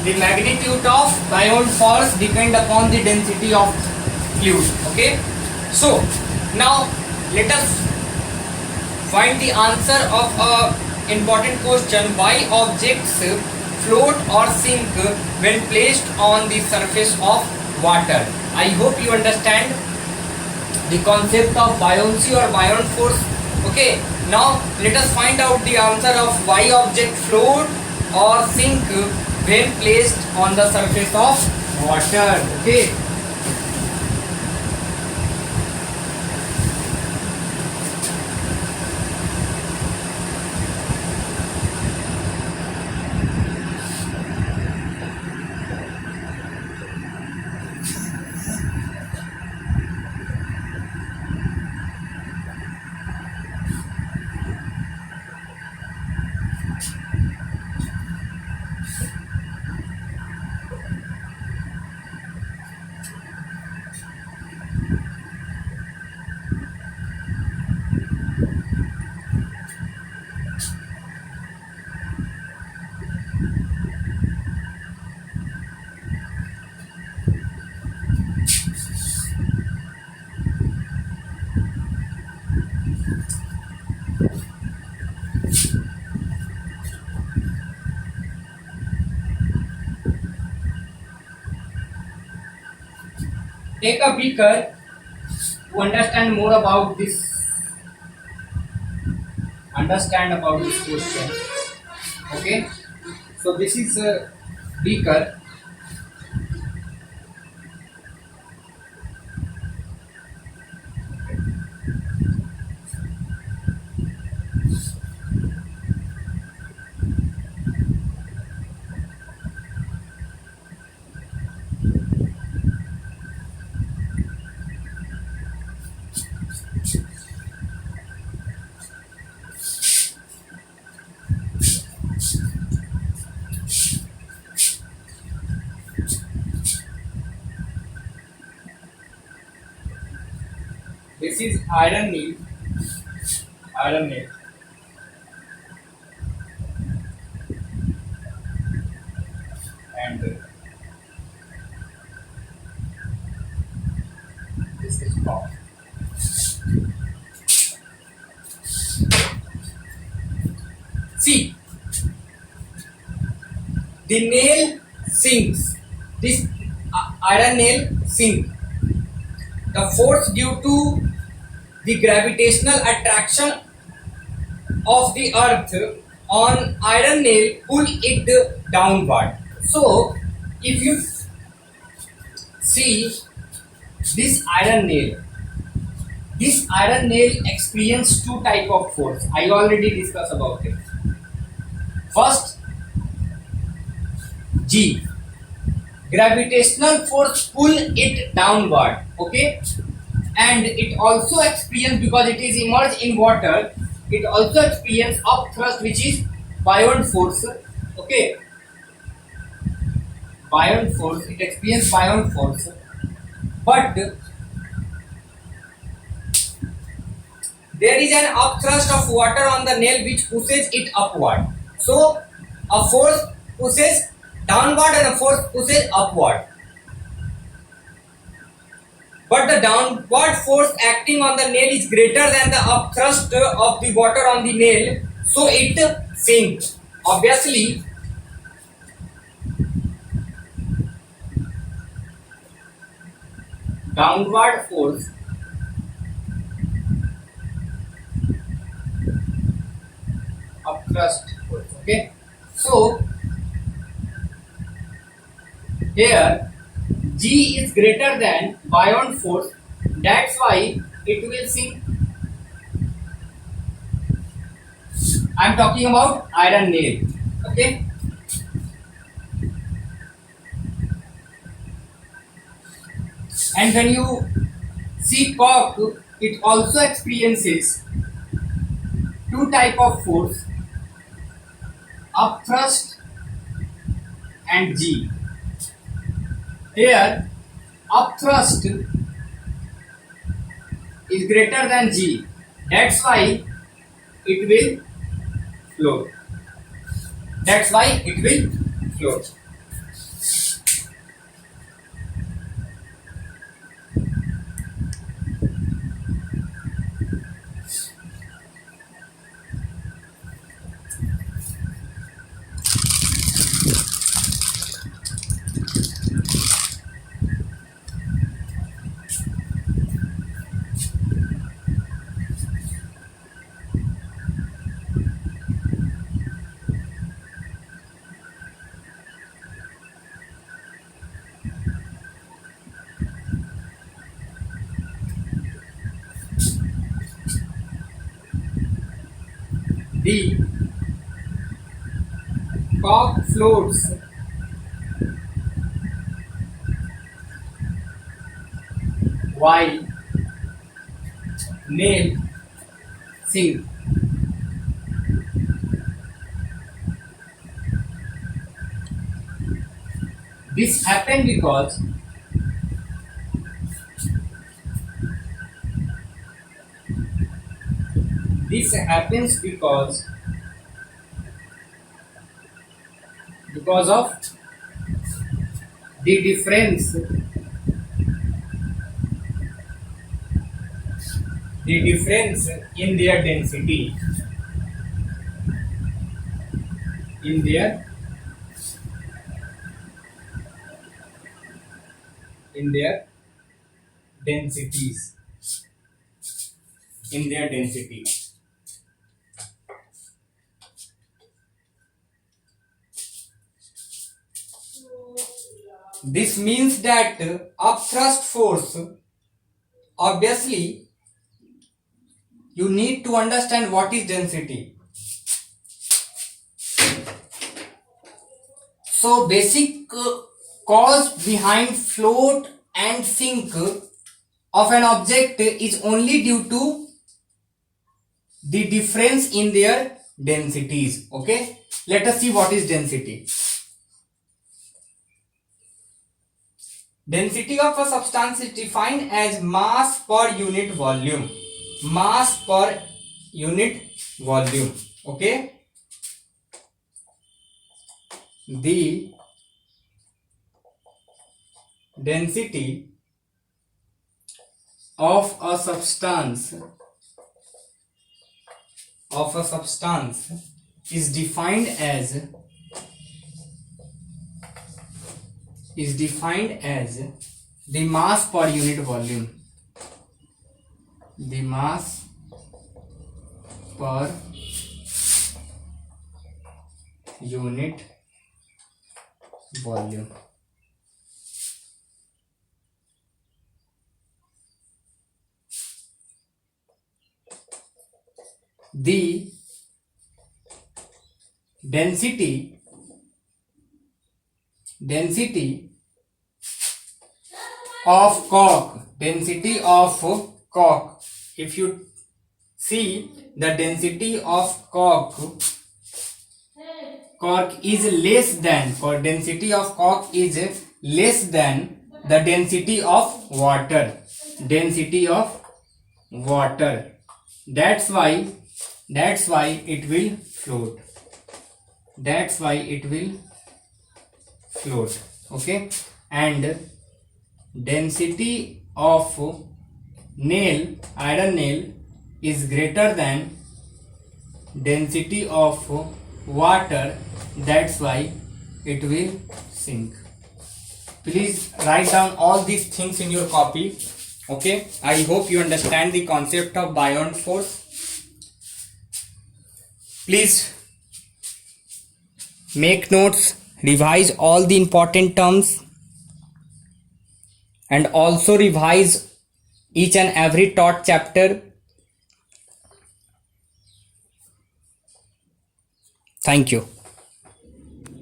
the magnitude of buoyant force depend upon the density of fluid. Okay, so now let us find the answer of a important question: why objects float or sink when placed on the surface of water? I hope you understand the concept of buoyancy or buoyant force. Okay, now let us find out the answer of why object float or sink when placed on the surface of water. Okay, take a beaker to understand more about this. Understand about this question. Okay, so this is a beaker. This is iron nail, and this is cork. See, the nail sinks. This iron nail sinks. The force due to the gravitational attraction of the earth on iron nail pull it downward. So if you see this iron nail experience two type of force. I already discussed about it. First, G, gravitational force pull it downward. Okay, and it also experience, because it is immersed in water, it also experience up thrust, which is buoyant force. Okay, buoyant force, it experience buoyant force, but there is an upthrust of water on the nail which pushes it upward. So a force pushes downward and a force pushes upward. But the downward force acting on the nail is greater than the upthrust of the water on the nail, so it sinks. Obviously, downward force upthrust force. Okay, so here G is greater than buoyant force, that's why it will sink. I am talking about iron nail. Okay, and when you see cork, it also experiences two type of force, upthrust and G. Here upthrust is greater than G, that's why it will float. That's why it will float. The cock floats while nail sink. This happened because this happens because of the difference in their density in their densities in their density. This means that upthrust force, obviously you need to understand what is density. So basic cause behind float and sink of an object is only due to the difference in their densities. Okay, let us see what is density. Density of a substance is defined as mass per unit volume. Mass per unit volume. Okay. The density of a substance is defined as the mass per unit volume. The mass per unit volume. The density of cock, if you see, the density of cork is less than, or density of cork is less than the density of water. That's why it will float. Okay, and density of iron nail is greater than density of water. That's why it will sink. Please write down all these things in your copy. Okay, I hope you understand the concept of Bion force. Please make notes, revise all the important terms, and also revise each and every taught chapter. Thank you.